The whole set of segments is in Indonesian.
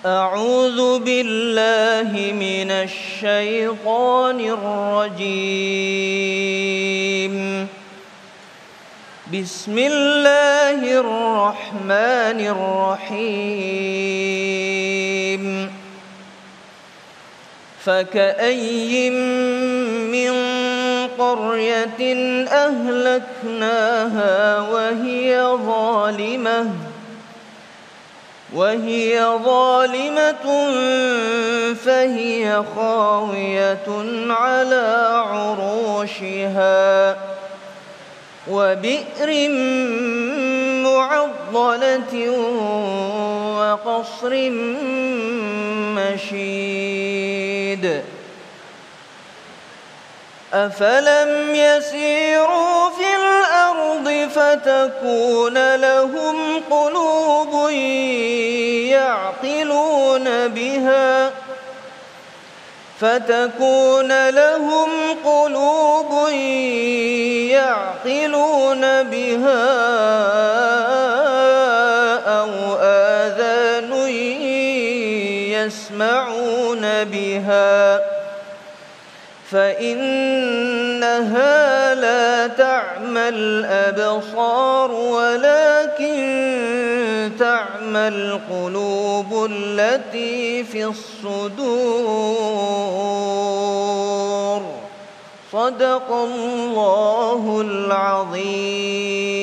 أعوذ بالله من الشيطان الرجيم بسم الله الرحمن الرحيم فكأي من قرية أهلكناها وهي ظالمة فهي خاوية على عروشها وبئر معطلة وقصر مشيد أفلم يسيروا في الأرض فتكون لهم قلوب يعقلون بها أو آذان يسمعون بها فإنها لا تعمى الأبصار ولكن تعمى القلوب التي في الصدور صدق الله العظيم.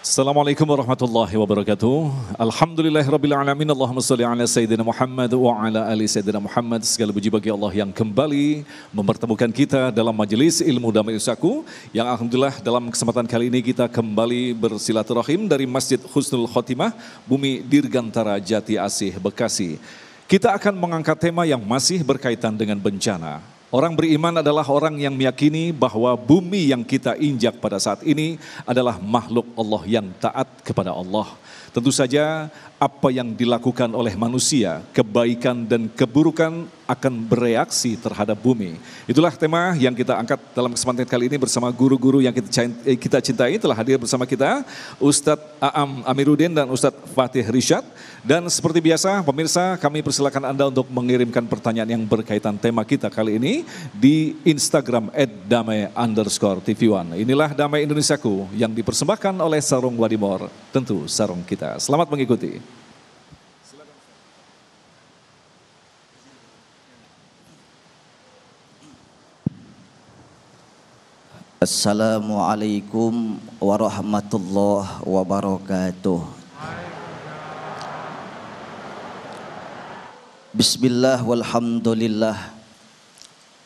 Assalamualaikum warahmatullahi wabarakatuh. Alhamdulillahirabbil alamin. Allahumma shalli ala sayyidina Muhammad wa ala ali sayyidina Muhammad. Segala puji bagi Allah yang kembali mempertemukan kita dalam majelis ilmu damai usahaku, yang alhamdulillah dalam kesempatan kali ini kita kembali bersilaturahim dari Masjid Husnul Khotimah, Bumi Dirgantara, Jati Asih, Bekasi. Kita akan mengangkat tema yang masih berkaitan dengan bencana. Orang beriman adalah orang yang meyakini bahwa bumi yang kita injak pada saat ini adalah makhluk Allah yang taat kepada Allah. Tentu saja apa yang dilakukan oleh manusia, kebaikan dan keburukan akan bereaksi terhadap bumi. Itulah tema yang kita angkat dalam kesempatan kali ini bersama guru-guru yang kita cintai. Telah hadir bersama kita Ustadz Aam Amiruddin dan Ustadz Fatih Rishad. Dan seperti biasa pemirsa, kami persilakan Anda untuk mengirimkan pertanyaan yang berkaitan tema kita kali ini di Instagram @damai_tv1. Inilah Damai Indonesiaku yang dipersembahkan oleh Sarung Wadimor, tentu sarung kita. Selamat mengikuti. Assalamualaikum warahmatullahi wabarakatuh. Bismillah walhamdulillah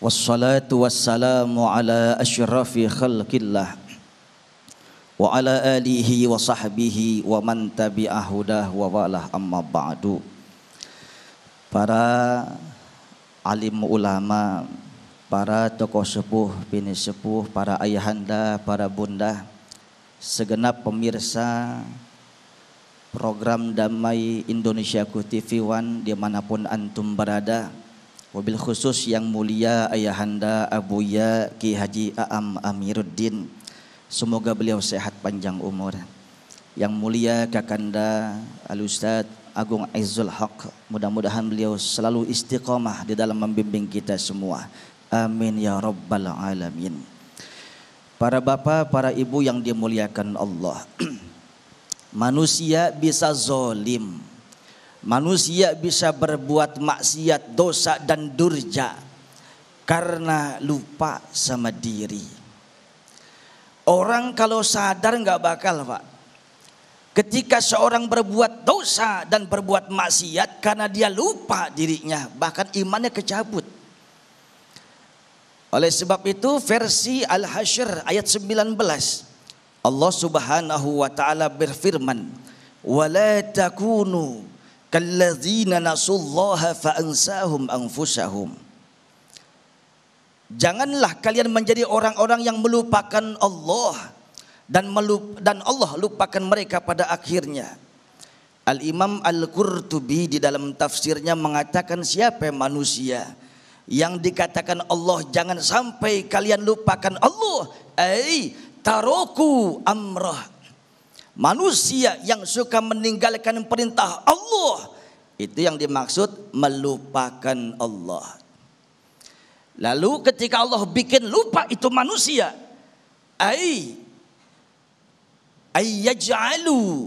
wassalatu wassalamu ala asyrafi khalqillah wa ala alihi wa sahbihi wa man tabi'ahudah wa walah, amma ba'du. Para alim ulama, para tokoh sepuh, bini sepuh, para ayahanda, para bunda, segenap pemirsa program Damai Indonesiaku TV1 dimanapun antum berada, wabil khusus yang mulia ayahanda Abuya Ki Haji Aam Amiruddin, semoga beliau sehat panjang umur. Yang mulia kakanda Al-Ustadz Agung Izzul Haq, mudah-mudahan beliau selalu istiqomah di dalam membimbing kita semua. Amin ya rabbal alamin. Para bapak, para ibu yang dimuliakan Allah. Manusia bisa zolim, manusia bisa berbuat maksiat, dosa dan durja karena lupa sama diri. Orang kalau sadar nggak bakal, Pak. Ketika seorang berbuat dosa dan berbuat maksiat karena dia lupa dirinya, bahkan imannya kecabut. Oleh sebab itu versi Al-Hasyr ayat 19, Allah Subhanahu wa taala berfirman, "Wala takunu kalladzina nasullaha fa ansahum anfusahum." Janganlah kalian menjadi orang-orang yang melupakan Allah dan Allah lupakan mereka pada akhirnya. Al-Imam Al-Qurtubi di dalam tafsirnya mengatakan, siapa manusia yang dikatakan Allah jangan sampai kalian lupakan Allah, taroku amrah, Manusia yang suka meninggalkan perintah Allah, itu yang dimaksud melupakan Allah. Lalu ketika Allah bikin lupa itu manusia, ayyaj'alu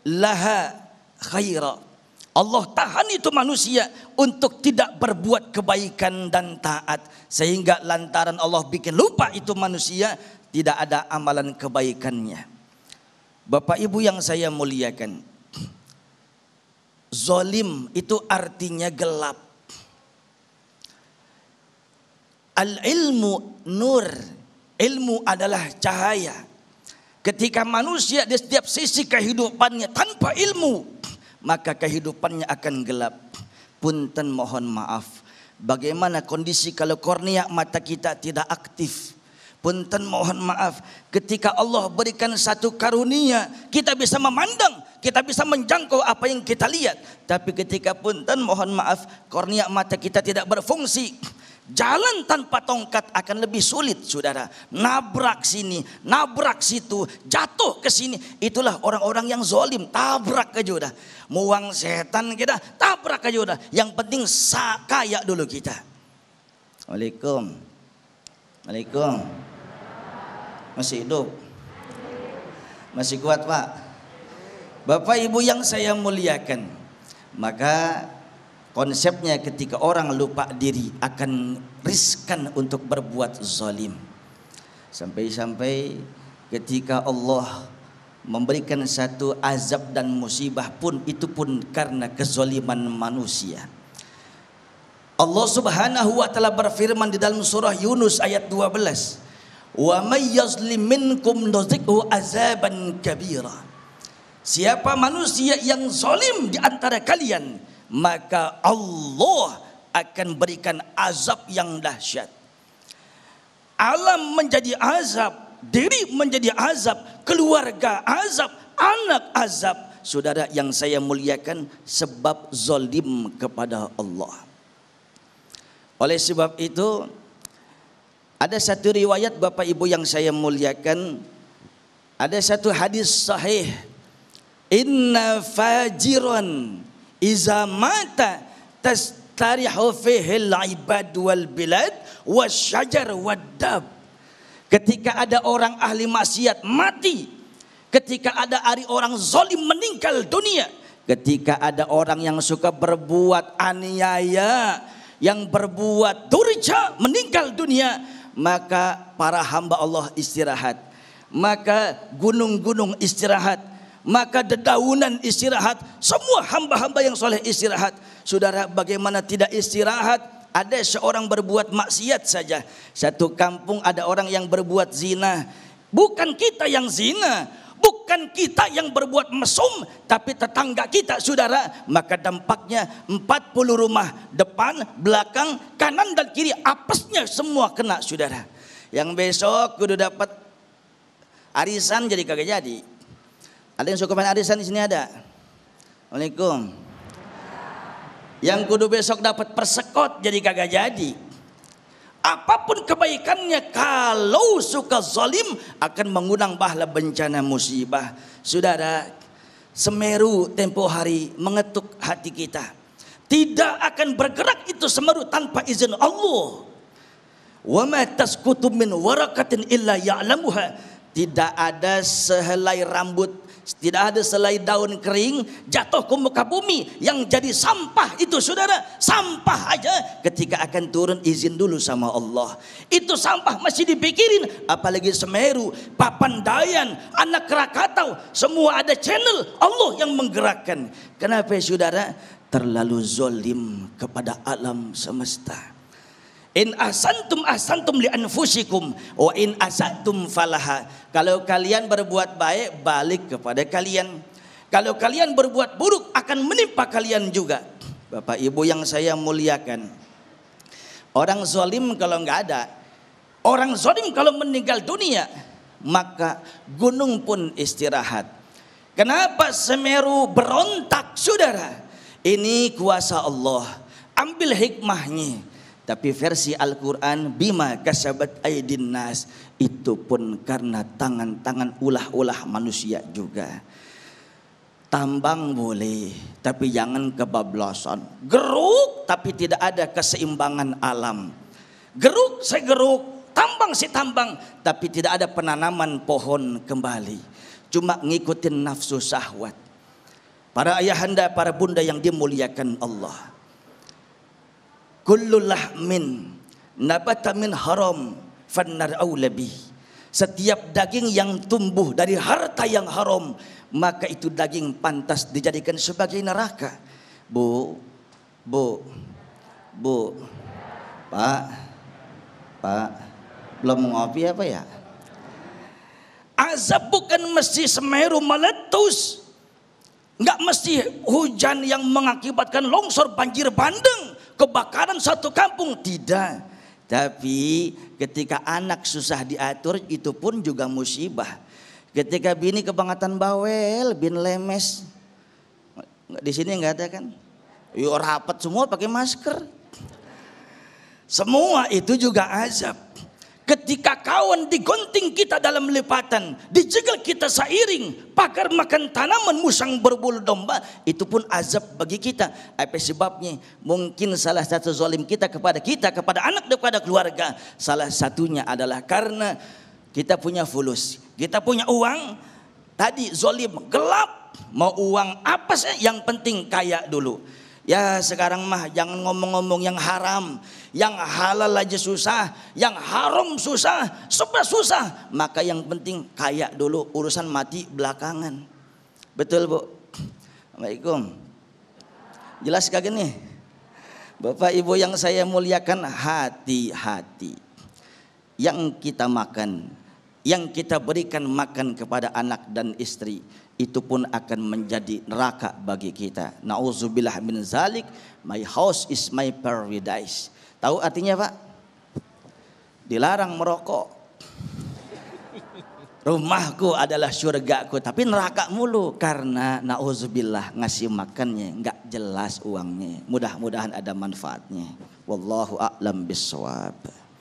laha khaira. Allah tahan itu manusia untuk tidak berbuat kebaikan dan taat, sehingga lantaran Allah bikin lupa itu manusia, tidak ada amalan kebaikannya. Bapak Ibu yang saya muliakan, zalim itu artinya gelap. Al-ilmu nur, ilmu adalah cahaya. Ketika manusia di setiap sisi kehidupannya tanpa ilmu, maka kehidupannya akan gelap. Punten mohon maaf, bagaimana kondisi kalau kornea mata kita tidak aktif? Punten mohon maaf, ketika Allah berikan satu karunia, kita bisa memandang, kita bisa menjangkau apa yang kita lihat. Tapi ketika punten mohon maaf, kornea mata kita tidak berfungsi, jalan tanpa tongkat akan lebih sulit, saudara. Nabrak sini, nabrak situ, jatuh ke sini. Itulah orang-orang yang zalim, tabrak aja udah. Muang setan kita, tabrak aja udah. Yang penting kaya dulu kita. Waalaikumsalam. Waalaikumsalam. Masih hidup? Masih kuat, Pak? Bapak Ibu yang saya muliakan, maka konsepnya ketika orang lupa diri akan riskan untuk berbuat zalim. Sampai-sampai ketika Allah memberikan satu azab dan musibah pun, itu pun karena kezaliman manusia. Allah Subhanahu wa taala berfirman di dalam surah Yunus ayat 12, "Wa may yazlim minkum nuzighu azaban kabira." Siapa manusia yang zalim di antara kalian, maka Allah akan berikan azab yang dahsyat. Alam menjadi azab, diri menjadi azab, keluarga azab, anak azab. Saudara yang saya muliakan, sebab zalim kepada Allah. Oleh sebab itu, ada satu riwayat Bapak Ibu yang saya muliakan, ada satu hadis sahih, inna fajiran iza mata tastarihu fihi al-ibad wal bilad wasyajar waddab. Ketika ada orang ahli maksiat mati, ketika ada orang zalim meninggal dunia, ketika ada orang yang suka berbuat aniaya, yang berbuat durja meninggal dunia, maka para hamba Allah istirahat, maka gunung-gunung istirahat, maka dedaunan istirahat, semua hamba-hamba yang soleh istirahat. Saudara, bagaimana tidak istirahat? Ada seorang berbuat maksiat saja, satu kampung ada orang yang berbuat zina, bukan kita yang zina, bukan kita yang berbuat mesum, tapi tetangga kita, saudara. Maka dampaknya 40 rumah, depan, belakang, kanan dan kiri, apesnya semua kena, saudara. Yang besok kudu dapat arisan jadi kagak jadi. Ada yang suka main arisan di sini ada? Waalaikumsalam. Yang kudu besok dapat persekot jadi kagak jadi. Apapun kebaikannya, kalau suka zalim akan mengundang bahla bencana musibah. Saudara, Semeru tempo hari mengetuk hati kita. Tidak akan bergerak itu Semeru tanpa izin Allah. Wa ma tasqutu min waraqatin illa ya'lamuha. Tidak ada sehelai rambut, tidak ada selai daun kering jatuh ke muka bumi yang jadi sampah itu, saudara. Sampah aja ketika akan turun izin dulu sama Allah. Itu sampah masih dipikirin, apalagi Semeru, Papandayan, Anak Krakatau, semua ada channel Allah yang menggerakkan. Kenapa, saudara? Terlalu zalim kepada alam semesta. In ahsantum li anfusikum wa in asatum falaha. Kalau kalian berbuat baik, balik kepada kalian. Kalau kalian berbuat buruk, akan menimpa kalian juga. Bapak Ibu yang saya muliakan, orang zalim kalau nggak ada, orang zalim kalau meninggal dunia, maka gunung pun istirahat. Kenapa Semeru berontak, saudara? Ini kuasa Allah. Ambil hikmahnya. Tapi versi Al-Quran bima kasabat aydin nas, itu pun karena tangan-tangan ulah-ulah manusia juga. Tambang boleh, tapi jangan kebablasan. Geruk tapi tidak ada keseimbangan alam. Geruk saya geruk, tambang si tambang, tapi tidak ada penanaman pohon kembali. Cuma ngikutin nafsu syahwat. Para ayahanda, para bunda yang dimuliakan Allah. Kullu lahmin nabata min haram fannar aulabi. Setiap daging yang tumbuh dari harta yang haram, maka itu daging pantas dijadikan sebagai neraka. Bu, Pak, belum ngopi apa ya? Azab bukan mesti Semeru meletus. Enggak mesti hujan yang mengakibatkan longsor, banjir bandang, kebakaran satu kampung, tidak. Tapi ketika anak susah diatur, itu pun juga musibah. Ketika bini kebangetan bawel, bin lemes, di sini enggak ada kan? Yuk rapat semua pakai masker. Semua itu juga azab. Ketika kawan digunting kita dalam lipatan, dijegal kita seiring, pakar makan tanaman, musang berbulu domba, itu pun azab bagi kita. Apa sebabnya? Mungkin salah satu zalim kita, kepada anak, kepada keluarga. Salah satunya adalah karena kita punya fulus, kita punya uang. Tadi zalim gelap, mau uang apa sih? Yang penting kaya dulu. Ya sekarang mah jangan ngomong-ngomong yang haram, yang halal aja susah, yang haram susah, serba susah. Maka yang penting kaya dulu, urusan mati belakangan. Betul Bu? Assalamualaikum. Jelas kagak nih? Bapak Ibu yang saya muliakan, hati-hati. Yang kita makan, yang kita berikan makan kepada anak dan istri, itu pun akan menjadi neraka bagi kita. Nauzubillah min zalik. My house is my paradise. Tahu artinya Pak? Dilarang merokok. Rumahku adalah surgaku, tapi neraka mulu karena nauzubillah ngasih makannya enggak jelas uangnya. Mudah-mudahan ada manfaatnya. Wallahu a'lam bissawab.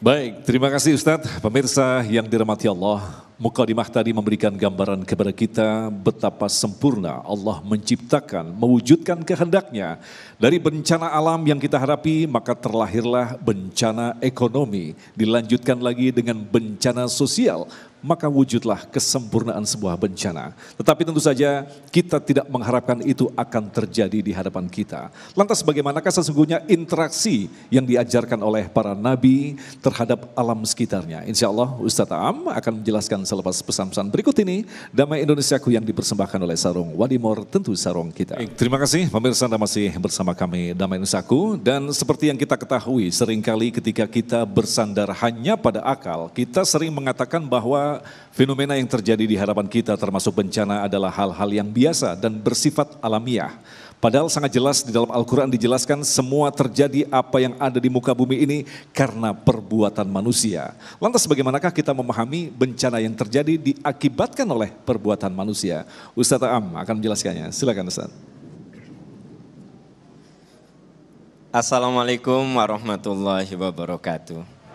Baik, terima kasih Ustadz. Pemirsa yang dirahmati Allah, mukadimah tadi memberikan gambaran kepada kita betapa sempurna Allah menciptakan, mewujudkan kehendaknya. Dari bencana alam yang kita hadapi, maka terlahirlah bencana ekonomi. Dilanjutkan lagi dengan bencana sosial, maka wujudlah kesempurnaan sebuah bencana. Tetapi tentu saja kita tidak mengharapkan itu akan terjadi di hadapan kita. Lantas bagaimanakah sesungguhnya interaksi yang diajarkan oleh para nabi terhadap alam sekitarnya? Insya Allah Ustadz Am akan menjelaskan selepas pesan-pesan berikut ini. Damai Indonesiaku yang dipersembahkan oleh Sarung Wadimor, tentu sarung kita. Baik, terima kasih pemirsa, Anda masih bersama kami Damai Indonesiaku. Dan seperti yang kita ketahui, seringkali ketika kita bersandar hanya pada akal, kita sering mengatakan bahwa fenomena yang terjadi di hadapan kita termasuk bencana adalah hal-hal yang biasa dan bersifat alamiah. Padahal sangat jelas di dalam Al-Quran dijelaskan semua terjadi apa yang ada di muka bumi ini karena perbuatan manusia. Lantas bagaimanakah kita memahami bencana yang terjadi diakibatkan oleh perbuatan manusia? Ustadz Am akan menjelaskannya. Silakan Ustadz. Assalamualaikum warahmatullahi wabarakatuh.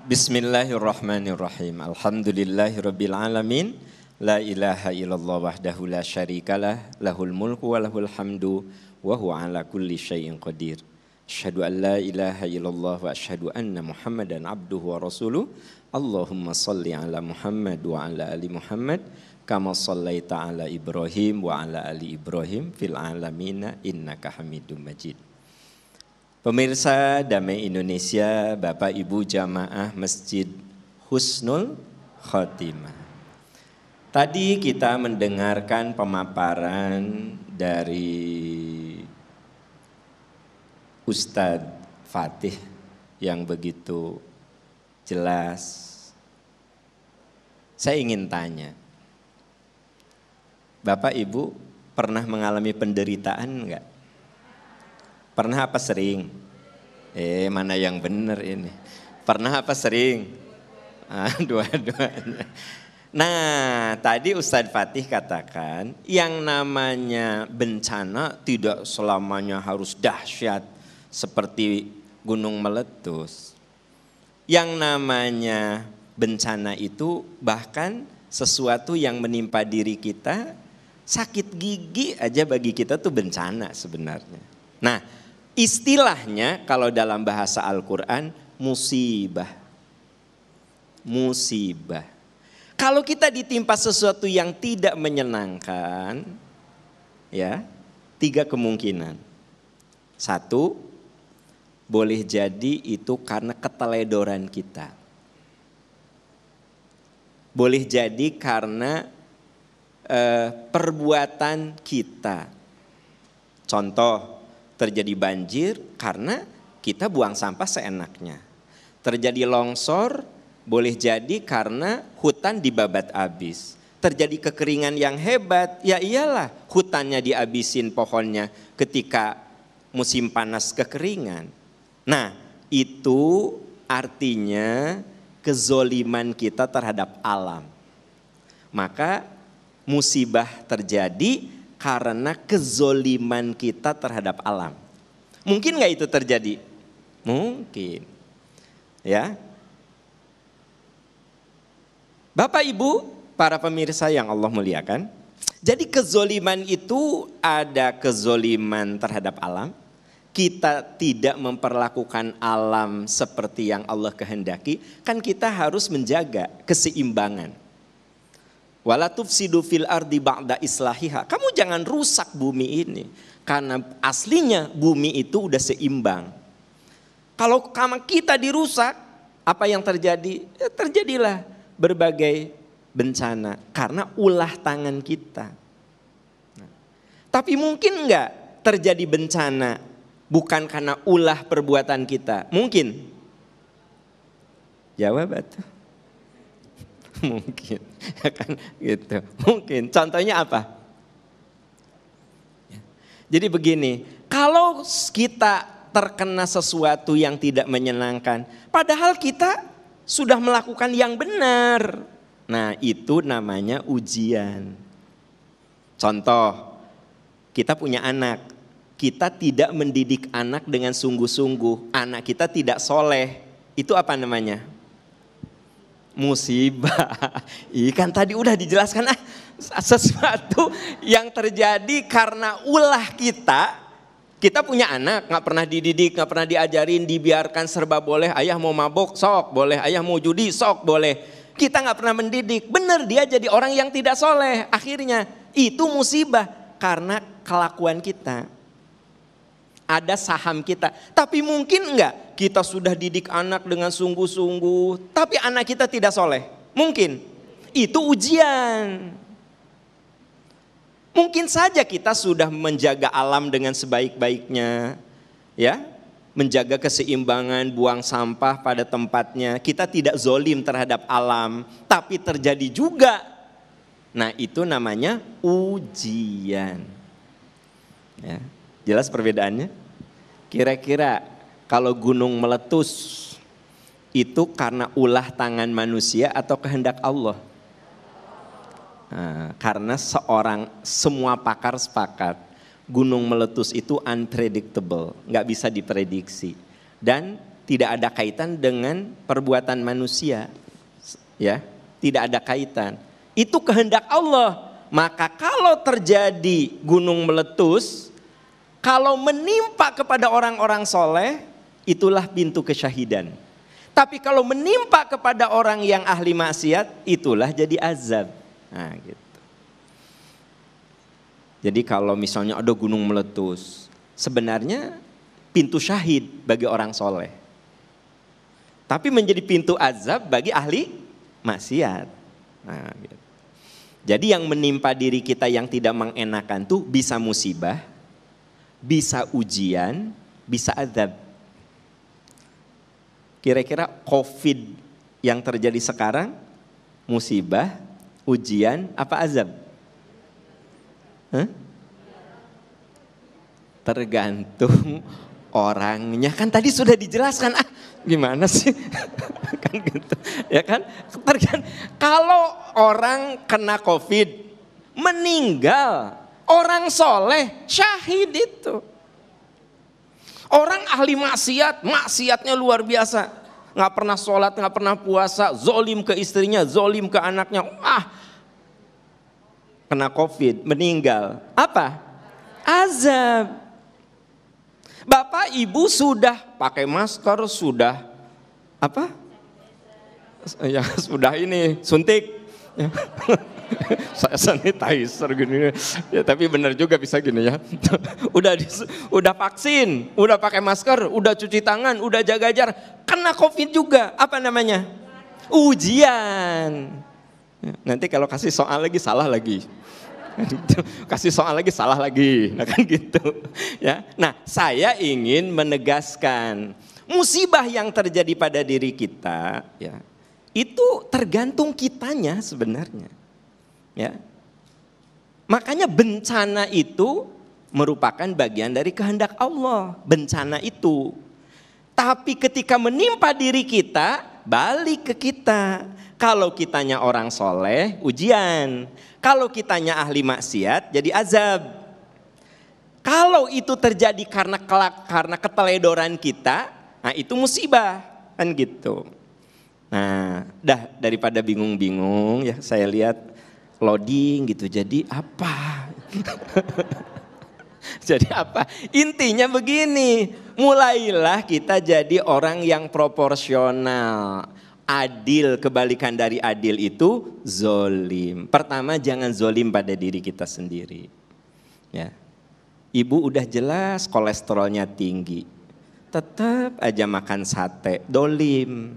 Bismillahirrahmanirrahim. Alhamdulillahirabbil alamin. La ilaha illallah wahdahu la syarikalah, lahul mulku wa lahul hamdu wa huwa ala kulli syai'in qadir. Asyhadu an la ilaha illallah wa asyhadu anna Muhammadan abduhu wa rasuluh. Allahumma salli ala Muhammad wa ala ali Muhammad kama sallaita ala Ibrahim wa ala ali Ibrahim fil alamina innaka Hamidum Majid. Pemirsa Damai Indonesia, Bapak Ibu jamaah Masjid Husnul Khotimah. Tadi kita mendengarkan pemaparan dari Ustadz Fatih yang begitu jelas. Saya ingin tanya, Bapak Ibu pernah mengalami penderitaan enggak? Pernah apa sering? Mana yang benar ini? Pernah apa sering? Dua-duanya. Nah, tadi Ustadz Fatih katakan yang namanya bencana tidak selamanya harus dahsyat seperti gunung meletus. Yang namanya bencana itu bahkan sesuatu yang menimpa diri kita, sakit gigi aja bagi kita tuh bencana sebenarnya. Nah, istilahnya kalau dalam bahasa Al-Quran musibah. Musibah. Kalau kita ditimpa sesuatu yang tidak menyenangkan, ya, 3 kemungkinan. 1, boleh jadi itu karena keteledoran kita. Boleh jadi karena perbuatan kita. Contoh, terjadi banjir karena kita buang sampah seenaknya. Terjadi longsor, boleh jadi karena hutan dibabat habis. Terjadi kekeringan yang hebat, ya iyalah hutannya dihabisin pohonnya ketika musim panas kekeringan. Nah, itu artinya kezoliman kita terhadap alam. Maka musibah terjadi karena kezoliman kita terhadap alam. Mungkin gak itu terjadi? Mungkin. Ya. Bapak Ibu, para pemirsa yang Allah muliakan. Jadi kezoliman itu ada kezoliman terhadap alam. Kita tidak memperlakukan alam seperti yang Allah kehendaki. Kan kita harus menjaga keseimbangan. Wala tufsidu fil ardi ba'da islahiha. Kamu jangan rusak bumi ini. Karena aslinya bumi itu udah seimbang. Kalau kita dirusak, apa yang terjadi? Ya, terjadilah berbagai bencana karena ulah tangan kita. Nah, tapi mungkin enggak terjadi bencana bukan karena ulah perbuatan kita? Mungkin. Jawab atuh. Mungkin, ya kan gitu. Mungkin. Contohnya apa? Jadi begini, kalau kita terkena sesuatu yang tidak menyenangkan, padahal kita sudah melakukan yang benar. Nah, itu namanya ujian. Contoh, kita punya anak. Kita tidak mendidik anak dengan sungguh-sungguh. Anak kita tidak soleh. Itu apa namanya? Musibah. Kan tadi udah dijelaskan. Sesuatu yang terjadi karena ulah kita. Kita punya anak, gak pernah dididik, gak pernah diajarin, dibiarkan serba boleh. Ayah mau mabok, sok boleh. Ayah mau judi, sok boleh. Kita gak pernah mendidik. Benar, dia jadi orang yang tidak soleh. Akhirnya itu musibah karena kelakuan kita. Ada saham kita. Tapi mungkin enggak kita sudah didik anak dengan sungguh-sungguh, tapi anak kita tidak soleh. Mungkin. Itu ujian. Mungkin saja kita sudah menjaga alam dengan sebaik-baiknya, ya, menjaga keseimbangan, buang sampah pada tempatnya. Kita tidak zolim terhadap alam, tapi terjadi juga. Nah, itu namanya ujian. Ya, jelas perbedaannya? Kira-kira kalau gunung meletus itu karena ulah tangan manusia atau kehendak Allah? Nah, karena semua pakar sepakat gunung meletus itu unpredictable, nggak bisa diprediksi dan tidak ada kaitan dengan perbuatan manusia, ya, tidak ada kaitan. Itu kehendak Allah. Maka kalau terjadi gunung meletus, kalau menimpa kepada orang-orang soleh, itulah pintu kesyahidan. Tapi kalau menimpa kepada orang yang ahli maksiat, itulah jadi azab. Nah, gitu. Jadi kalau misalnya ada gunung meletus, sebenarnya pintu syahid bagi orang soleh. Tapi menjadi pintu azab bagi ahli maksiat. Nah, gitu. Jadi yang menimpa diri kita yang tidak mengenakan tuh bisa musibah, bisa ujian, bisa azab. Kira-kira COVID yang terjadi sekarang, musibah, ujian, apa azab? Tergantung orangnya. Kan tadi sudah dijelaskan. Gimana sih? kan gitu. Ya kan? Kalau orang kena COVID, meninggal, orang soleh, syahid itu. Orang ahli maksiat, maksiatnya luar biasa. Nggak pernah sholat, nggak pernah puasa, zolim ke istrinya, zolim ke anaknya. Kena COVID, meninggal. Apa? Azab. Bapak ibu sudah pakai masker, sudah apa? Ya sudah ini suntik. Ya. Saya sanitizer gini. Ya, tapi benar juga bisa gini ya. Udah vaksin, udah pakai masker, udah cuci tangan, udah jaga jarak. Kena COVID juga. Apa namanya? Ujian. Ya, nanti kalau kasih soal lagi salah lagi. Kasih soal lagi salah lagi, nah kan gitu ya. Nah, saya ingin menegaskan musibah yang terjadi pada diri kita ya, itu tergantung kitanya sebenarnya ya. Makanya bencana itu merupakan bagian dari kehendak Allah, bencana itu. Tapi ketika menimpa diri kita, balik ke kita. Kalau kitanya orang soleh, ujian. Kalau kitanya ahli maksiat, jadi azab. Kalau itu terjadi karena keteledoran kita, nah itu musibah, kan gitu. Nah, daripada bingung-bingung ya, saya lihat loading gitu. Jadi apa? Jadi apa? Intinya begini, mulailah kita jadi orang yang proporsional. Adil, kebalikan dari adil itu zolim. Pertama, jangan zolim pada diri kita sendiri. Ya, ibu udah jelas kolesterolnya tinggi, tetap aja makan sate, dolim.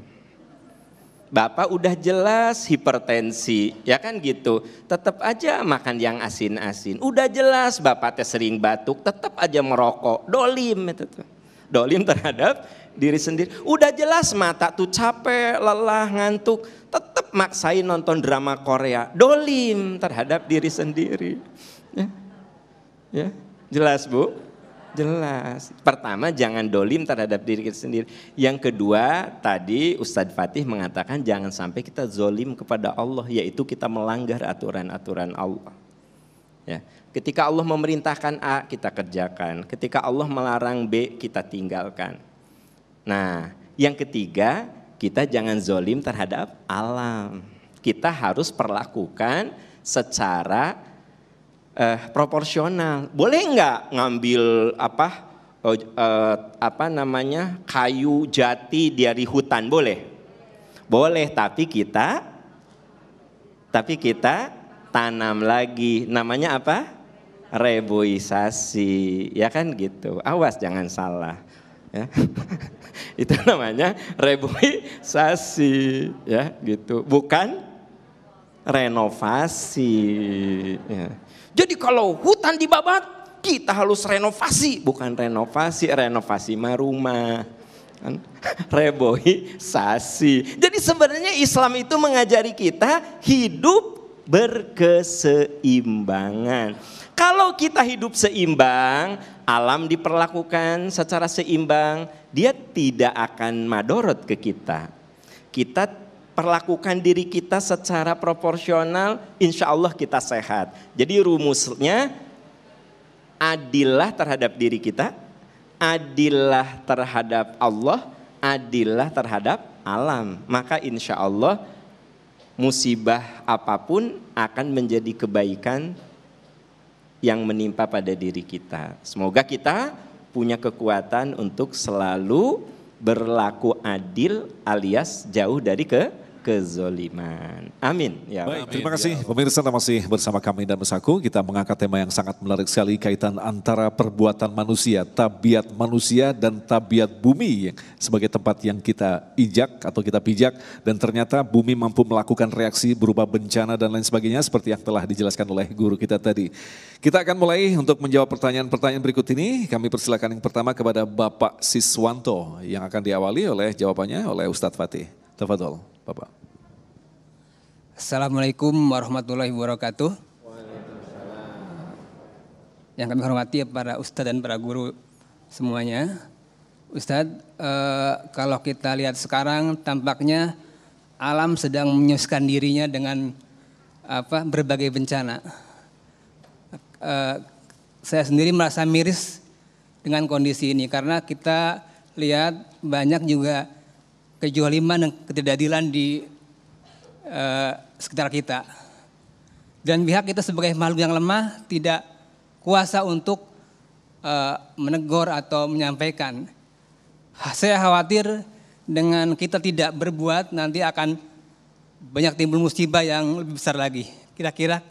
Bapak udah jelas hipertensi, ya kan gitu, tetap aja makan yang asin-asin. Udah jelas bapak teh sering batuk, tetap aja merokok, dolim itu tuh. Dolim terhadap diri sendiri. Udah jelas mata tuh capek, lelah, ngantuk, tetap maksain nonton drama Korea. Dolim terhadap diri sendiri. Ya, jelas Bu? Jelas. Pertama, jangan dolim terhadap diri kita sendiri. Yang kedua, tadi Ustadz Fatih mengatakan jangan sampai kita zolim kepada Allah, yaitu kita melanggar aturan-aturan Allah. Ya. Ketika Allah memerintahkan A, kita kerjakan. Ketika Allah melarang B, kita tinggalkan. Nah, yang ketiga, kita jangan zolim terhadap alam. Kita harus perlakukan secara proporsional. Boleh nggak ngambil kayu jati dari hutan? Boleh. Boleh, tapi kita tanam lagi. Namanya apa? Reboisasi, ya kan gitu. Awas jangan salah. Ya. Itu namanya reboisasi, ya gitu. Bukan renovasi. Ya. Jadi kalau hutan dibabat, kita harus renovasi, bukan renovasi mah rumah. Kan? Reboisasi. Jadi sebenarnya Islam itu mengajari kita hidup berkeseimbangan. Kalau kita hidup seimbang, alam diperlakukan secara seimbang, dia tidak akan madorot ke kita. Kita perlakukan diri kita secara proporsional, insya Allah kita sehat. Jadi rumusnya, adillah terhadap diri kita, adillah terhadap Allah, adillah terhadap alam. Maka insya Allah musibah apapun akan menjadi kebaikan yang menimpa pada diri kita. Semoga kita punya kekuatan untuk selalu berlaku adil alias jauh dari kezoliman. Amin. Ya. Baik, terima kasih pemirsa, masih bersama kami dan Besaku. Kita mengangkat tema yang sangat menarik sekali, kaitan antara perbuatan manusia, tabiat manusia dan tabiat bumi sebagai tempat yang kita ijak atau kita pijak, dan ternyata bumi mampu melakukan reaksi berupa bencana dan lain sebagainya seperti yang telah dijelaskan oleh guru kita tadi. Kita akan mulai untuk menjawab pertanyaan-pertanyaan berikut ini. Kami persilakan yang pertama kepada Bapak Siswanto yang akan diawali oleh jawabannya oleh Ustadz Fatih. Tafadhol, Bapak. Assalamualaikum warahmatullahi wabarakatuh. Yang kami hormati para ustadz dan para guru semuanya. Ustadz, kalau kita lihat sekarang tampaknya alam sedang menyesuaikan dirinya dengan berbagai bencana. Saya sendiri merasa miris dengan kondisi ini karena kita lihat banyak juga kezaliman dan ketidakadilan di sekitar kita. Dan pihak kita sebagai makhluk yang lemah tidak kuasa untuk menegur atau menyampaikan. Saya khawatir dengan kita tidak berbuat nanti akan banyak timbul musibah yang lebih besar lagi. Kira-kira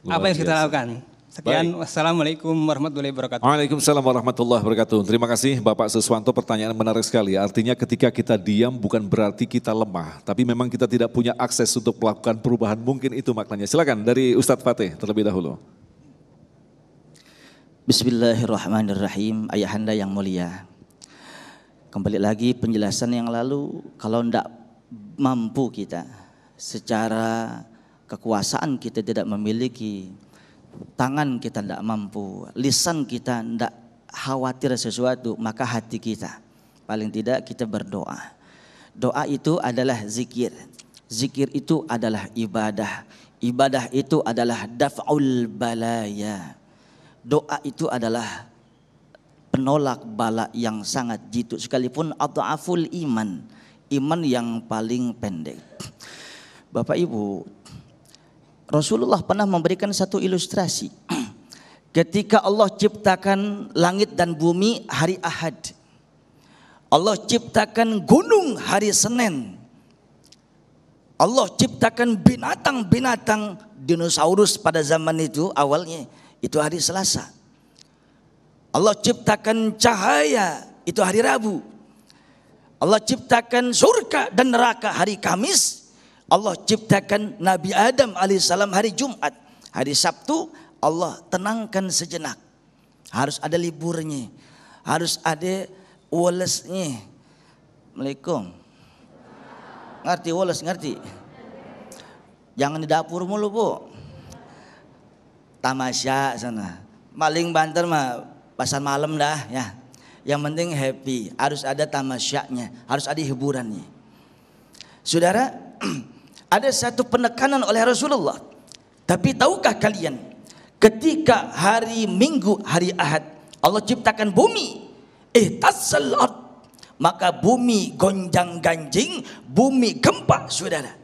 apa yang kita lakukan? Sekian, wassalamualaikum warahmatullahi wabarakatuh. Waalaikumsalam warahmatullahi wabarakatuh. Terima kasih Bapak Suswanto, pertanyaan menarik sekali. Artinya ketika kita diam bukan berarti kita lemah, tapi memang kita tidak punya akses untuk melakukan perubahan, mungkin itu maknanya. Silakan dari Ustadz Fatih terlebih dahulu. Bismillahirrahmanirrahim, ayahanda yang mulia. Kembali lagi penjelasan yang lalu, kalau tidak mampu kita secara kekuasaan kita tidak memiliki, tangan kita tidak mampu, lisan kita tidak khawatir sesuatu, maka hati kita paling tidak kita berdoa. Doa itu adalah zikir, zikir itu adalah ibadah, ibadah itu adalah daf'ul balaya, doa itu adalah penolak bala yang sangat jitu, sekalipun adhaful iman, iman yang paling pendek. Bapak Ibu, Rasulullah pernah memberikan satu ilustrasi. Ketika Allah ciptakan langit dan bumi hari Ahad, Allah ciptakan gunung hari Senin, Allah ciptakan binatang-binatang dinosaurus pada zaman itu awalnya itu hari Selasa. Allah ciptakan cahaya itu hari Rabu. Allah ciptakan surga dan neraka hari Kamis. Allah ciptakan Nabi Adam alaihissalam hari Jumat. Hari Sabtu Allah tenangkan sejenak. Harus ada liburnya, harus ada wolesnya. Assalamualaikum. Ngerti woles, ngerti? Jangan di dapur mulu bu. Tamasya sana. Maling banter mah pasar malam dah ya. Yang penting happy, harus ada tamasyanya, harus ada hiburannya. Saudara, ada satu penekanan oleh Rasulullah. Tapi tahukah kalian, ketika hari Minggu, hari Ahad, Allah ciptakan bumi, ihtazzal ard, maka bumi gonjang-ganjing, bumi gempa, saudara.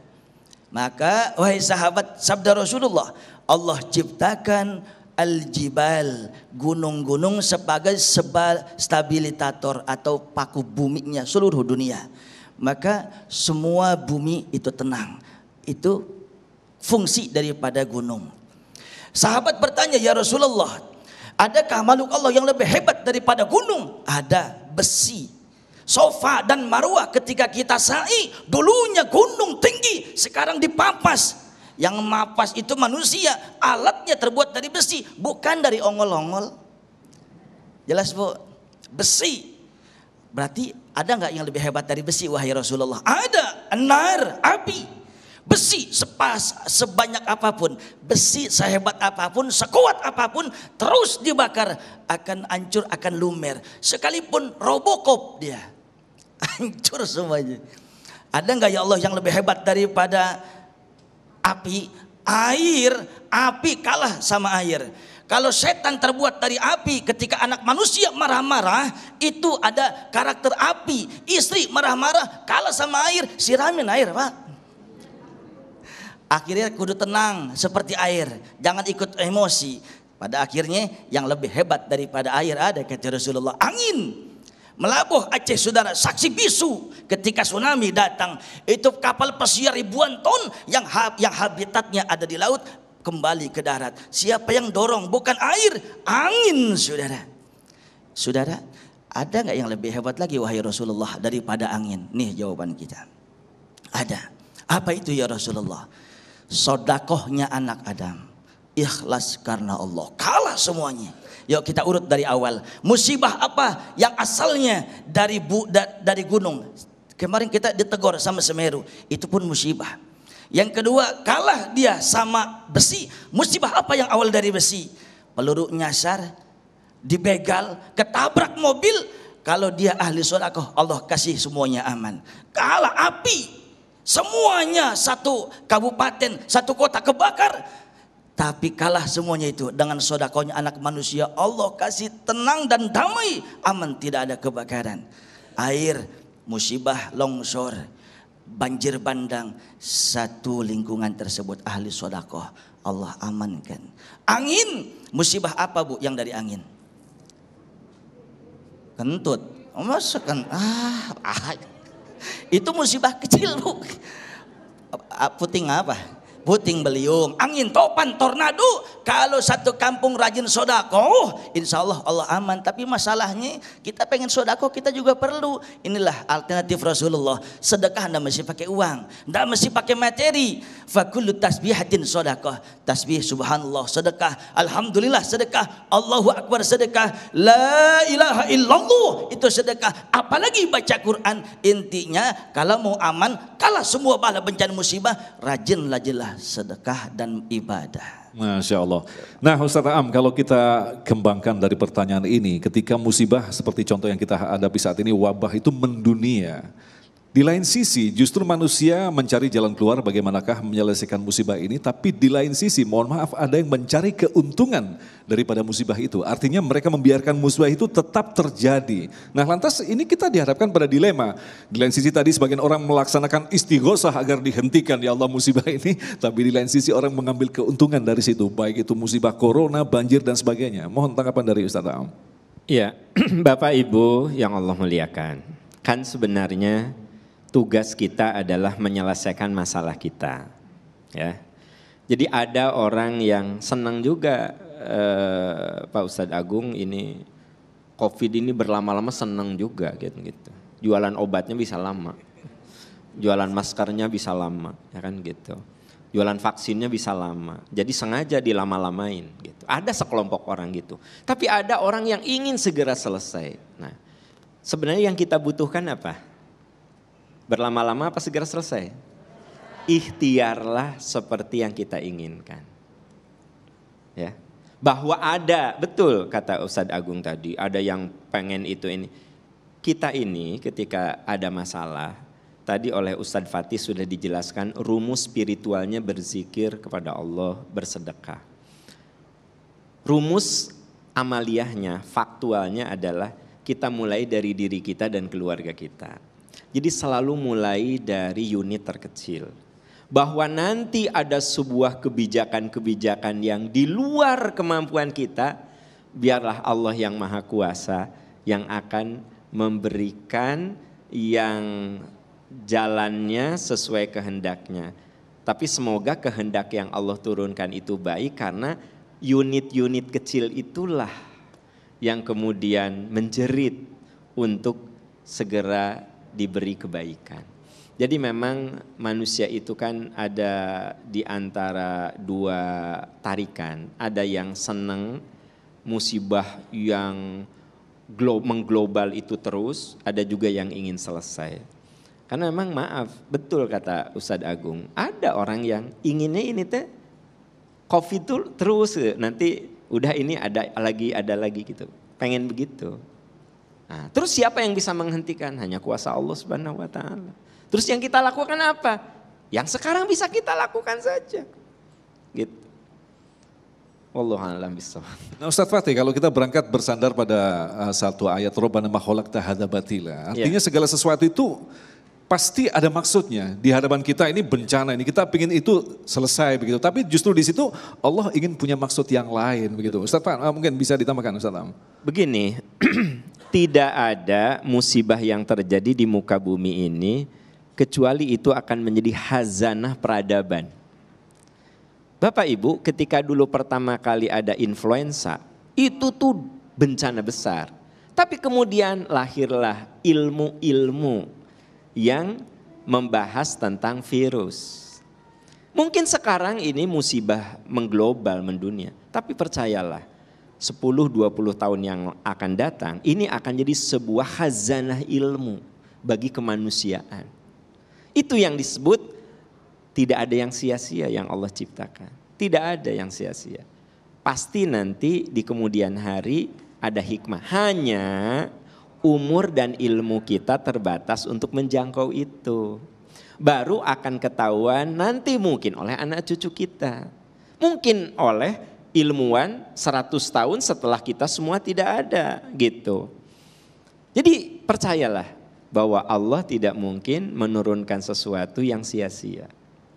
Maka wahai sahabat, sabda Rasulullah, Allah ciptakan al-jibal, gunung-gunung sebagai stabilitator atau paku buminya seluruh dunia. Maka semua bumi itu tenang. Itu fungsi daripada gunung. Sahabat bertanya, ya Rasulullah, adakah makhluk Allah yang lebih hebat daripada gunung? Ada, besi. Sofa dan Marwah ketika kita sa'i, dulunya gunung tinggi, sekarang dipapas. Yang mapas itu manusia, alatnya terbuat dari besi, bukan dari ongol-ongol. Jelas bu, besi. Berarti ada nggak yang lebih hebat dari besi wahai Rasulullah? Ada, nar, api. Besi sebanyak apapun, besi sehebat apapun, sekuat apapun, terus dibakar akan hancur, akan lumer. Sekalipun Robocop dia hancur semuanya. Ada nggak ya Allah yang lebih hebat daripada api? Air, api kalah sama air. Kalau setan terbuat dari api, ketika anak manusia marah-marah, itu ada karakter api. Istri marah-marah, kalah sama air, siramin air pak. Akhirnya kudu tenang seperti air, jangan ikut emosi. Pada akhirnya yang lebih hebat daripada air ada, kata Rasulullah, angin. Melabuh Aceh saudara, saksi bisu ketika tsunami datang, itu kapal pesiar ribuan ton yang habitatnya ada di laut kembali ke darat. Siapa yang dorong? Bukan air, angin saudara. Saudara, ada nggak yang lebih hebat lagi wahai Rasulullah daripada angin? Nih jawaban kita. Ada. Apa itu ya Rasulullah? Sodakohnya anak Adam, ikhlas karena Allah, kalah semuanya. Yuk kita urut dari awal. Musibah apa yang asalnya dari gunung? Kemarin kita ditegur sama Semeru, itu pun musibah. Yang kedua, kalah dia sama besi. Musibah apa yang awal dari besi? Peluru nyasar, dibegal, ketabrak mobil, Kalau dia ahli sedekah, Allah kasih semuanya aman. Kalau api, semuanya satu kabupaten, satu kota kebakar, tapi kalah semuanya itu dengan sedekahnya anak manusia, Allah kasih tenang dan damai, aman, tidak ada kebakaran. Air, musibah, longsor, banjir bandang, satu lingkungan tersebut ahli sedekah, Allah amankan. Angin, musibah apa Bu yang dari angin? Kentut. Masukkan itu musibah kecil Bu. Puting apa? Puting beliung, angin topan, tornado. Kalau satu kampung rajin sedekah, insya Allah Allah aman. Tapi masalahnya kita pengen sedekah, kita juga perlu. Inilah alternatif Rasulullah. Sedekah tidak mesti pakai uang, tidak mesti pakai materi. Fakullu tasbihatin sedekah. Tasbih subhanallah sedekah, alhamdulillah sedekah, Allahu akbar sedekah, la ilaha illallah itu sedekah. Apalagi baca Quran. Intinya kalau mau aman, kalah semua bala bencana musibah, rajinlah jelas sedekah dan ibadah. Masya Allah. Nah Ustaz Am, kalau kita kembangkan dari pertanyaan ini, ketika musibah seperti contoh yang kita hadapi saat ini, wabah itu mendunia. Di lain sisi justru manusia mencari jalan keluar bagaimanakah menyelesaikan musibah ini. Tapi di lain sisi mohon maaf ada yang mencari keuntungan daripada musibah itu. Artinya mereka membiarkan musibah itu tetap terjadi. Nah lantas ini kita dihadapkan pada dilema. Di lain sisi tadi sebagian orang melaksanakan istighosah agar dihentikan ya Allah musibah ini. Tapi di lain sisi orang mengambil keuntungan dari situ. Baik itu musibah corona, banjir dan sebagainya. Mohon tanggapan dari Ustaz Am. Ya, Bapak Ibu yang Allah muliakan. Kan sebenarnya tugas kita adalah menyelesaikan masalah kita, ya. Jadi ada orang yang senang juga, Pak Ustadz Agung, ini COVID ini berlama-lama senang juga, gitu. Jualan obatnya bisa lama, jualan maskernya bisa lama, ya kan gitu. Jualan vaksinnya bisa lama, jadi sengaja dilama-lamain, gitu. Ada sekelompok orang gitu. Tapi ada orang yang ingin segera selesai. Nah, sebenarnya yang kita butuhkan apa? Berlama-lama apa segera selesai? Ikhtiarlah seperti yang kita inginkan. Ya. Bahwa ada, betul kata Ustadz Agung tadi, ada yang pengen itu ini. Kita ini ketika ada masalah, tadi oleh Ustadz Fatih sudah dijelaskan rumus spiritualnya berzikir kepada Allah, bersedekah. Rumus amaliyahnya, faktualnya adalah kita mulai dari diri kita dan keluarga kita. Jadi selalu mulai dari unit terkecil. Bahwa nanti ada sebuah kebijakan-kebijakan yang di luar kemampuan kita, biarlah Allah yang Maha Kuasa yang akan memberikan yang jalannya sesuai kehendaknya. Tapi semoga kehendak yang Allah turunkan itu baik, karena unit-unit kecil itulah yang kemudian menjerit untuk segera diberi kebaikan. Jadi memang manusia itu kan ada di antara dua tarikan. Ada yang senang musibah yang mengglobal itu terus, ada juga yang ingin selesai. Karena memang maaf, betul kata Ustadz Agung, ada orang yang inginnya ini teh COVID itu terus, nanti udah ini ada lagi gitu, pengen begitu. Nah, terus siapa yang bisa menghentikan? Hanya kuasa Allah Subhanahu wa taala. Terus yang kita lakukan apa? Yang sekarang bisa kita lakukan saja. Gitu. Wallahu a'lam bishawab. Nah Ustaz Fatih, kalau kita berangkat bersandar pada satu ayat Rabbana ma khalaqta hadza batila. Artinya segala sesuatu itu pasti ada maksudnya. Di hadapan kita ini bencana ini, kita ingin itu selesai begitu. Tapi justru di situ Allah ingin punya maksud yang lain begitu. Ustaz Fatih mungkin bisa ditambahkan Ustaz Am. Begini, tidak ada musibah yang terjadi di muka bumi ini kecuali itu akan menjadi khazanah peradaban. Bapak Ibu, ketika dulu pertama kali ada influenza, itu tuh bencana besar. Tapi kemudian lahirlah ilmu-ilmu yang membahas tentang virus. Mungkin sekarang ini musibah mengglobal, mendunia. Tapi percayalah, 10-20 tahun yang akan datang, ini akan jadi sebuah khazanah ilmu bagi kemanusiaan. Itu yang disebut tidak ada yang sia-sia yang Allah ciptakan. Tidak ada yang sia-sia. Pasti nanti di kemudian hari ada hikmah. Hanya umur dan ilmu kita terbatas untuk menjangkau itu. Baru akan ketahuan nanti mungkin oleh anak cucu kita. Mungkin oleh ilmuwan 100 tahun setelah kita semua tidak ada gitu. Jadi percayalah bahwa Allah tidak mungkin menurunkan sesuatu yang sia-sia.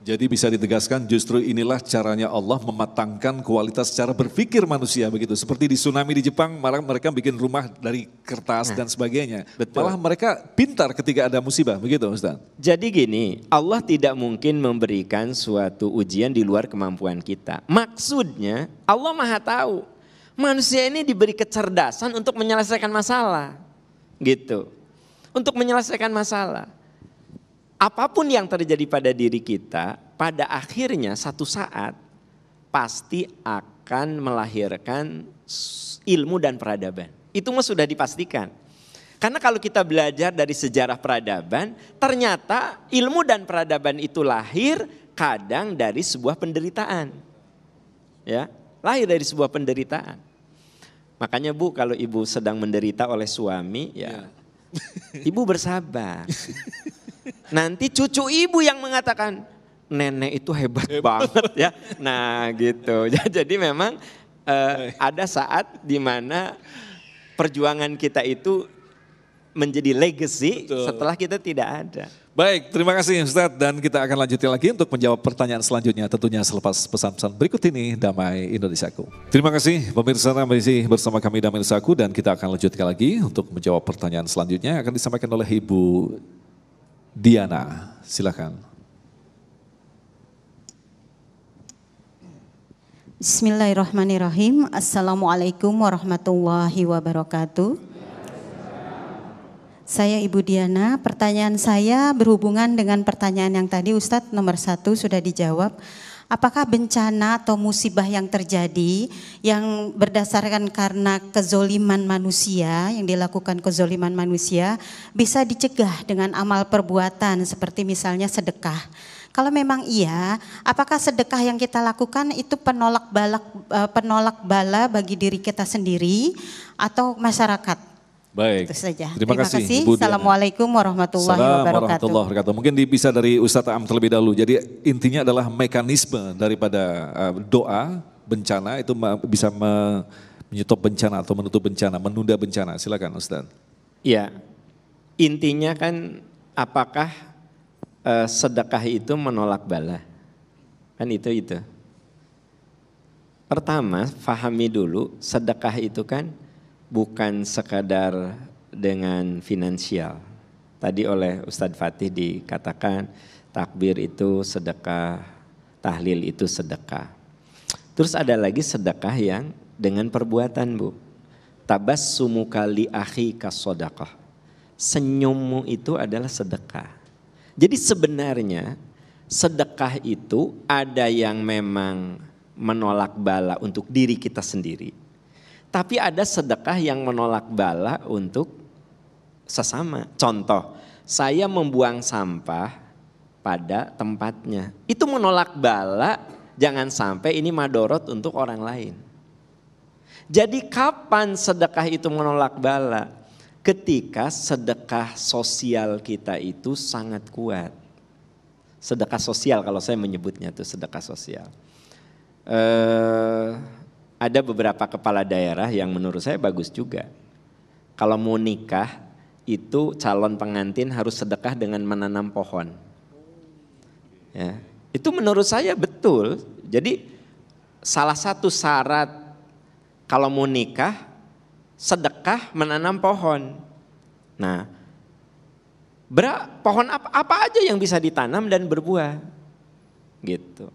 Jadi bisa ditegaskan justru inilah caranya Allah mematangkan kualitas cara berpikir manusia begitu. Seperti di tsunami di Jepang, malah mereka bikin rumah dari kertas dan sebagainya. Betul. Malah mereka pintar ketika ada musibah, begitu Ustaz. Jadi gini, Allah tidak mungkin memberikan suatu ujian di luar kemampuan kita. Maksudnya Allah Maha tahu. Manusia ini diberi kecerdasan untuk menyelesaikan masalah. Gitu. Untuk menyelesaikan masalah. Apapun yang terjadi pada diri kita, pada akhirnya satu saat pasti akan melahirkan ilmu dan peradaban. Itu mah sudah dipastikan. Karena kalau kita belajar dari sejarah peradaban, ternyata ilmu dan peradaban itu lahir kadang dari sebuah penderitaan. Ya, lahir dari sebuah penderitaan. Makanya Bu, kalau Ibu sedang menderita oleh suami, ya Ibu bersabar. Nanti cucu Ibu yang mengatakan, nenek itu hebat banget ya. Nah gitu. Jadi memang ada saat di mana perjuangan kita itu menjadi legacy. Betul. Setelah kita tidak ada. Baik, terima kasih Ustadz, dan kita akan lanjutkan lagi untuk menjawab pertanyaan selanjutnya tentunya selepas pesan-pesan berikut ini Damai Indonesiaku. Terima kasih pemirsa, masih bersama kami Damai Indonesiaku, dan kita akan lanjutkan lagi untuk menjawab pertanyaan selanjutnya akan disampaikan oleh Ibu Diana. Silakan. Bismillahirrahmanirrahim. Assalamualaikum warahmatullahi wabarakatuh. Saya Ibu Diana, pertanyaan saya berhubungan dengan pertanyaan yang tadi Ustadz nomor 1 sudah dijawab. Apakah bencana atau musibah yang terjadi yang berdasarkan karena kezoliman manusia, yang dilakukan kezoliman manusia, bisa dicegah dengan amal perbuatan seperti misalnya sedekah? Kalau memang iya, apakah sedekah yang kita lakukan itu penolak bala bagi diri kita sendiri atau masyarakat? Baik, itu saja. Terima kasih Ibu Diana. Assalamualaikum warahmatullahi wabarakatuh. Mungkin bisa dari Ustadz Am terlebih dahulu. Jadi intinya adalah mekanisme daripada doa bencana itu bisa menyetop bencana atau menutup bencana, menunda bencana. Silakan Ustadz. Ya, intinya kan apakah sedekah itu menolak bala? Kan itu. Pertama, fahami dulu sedekah itu kan bukan sekadar dengan finansial. Tadi oleh Ustadz Fatih dikatakan takbir itu sedekah, tahlil itu sedekah. Terus ada lagi sedekah yang dengan perbuatan Bu. Tabassumuka li akhika shadaqah. Senyummu itu adalah sedekah. Jadi sebenarnya sedekah itu ada yang memang menolak bala untuk diri kita sendiri. Tapi ada sedekah yang menolak bala untuk sesama. Contoh, saya membuang sampah pada tempatnya. Itu menolak bala, jangan sampai ini madorot untuk orang lain. Jadi kapan sedekah itu menolak bala? Ketika sedekah sosial kita itu sangat kuat. Sedekah sosial kalau saya menyebutnya itu sedekah sosial. Ada beberapa kepala daerah yang menurut saya bagus juga. Kalau mau nikah itu calon pengantin harus sedekah dengan menanam pohon. Ya, itu menurut saya betul. Jadi salah satu syarat kalau mau nikah sedekah menanam pohon. Nah, pohon apa aja yang bisa ditanam dan berbuah. Gitu.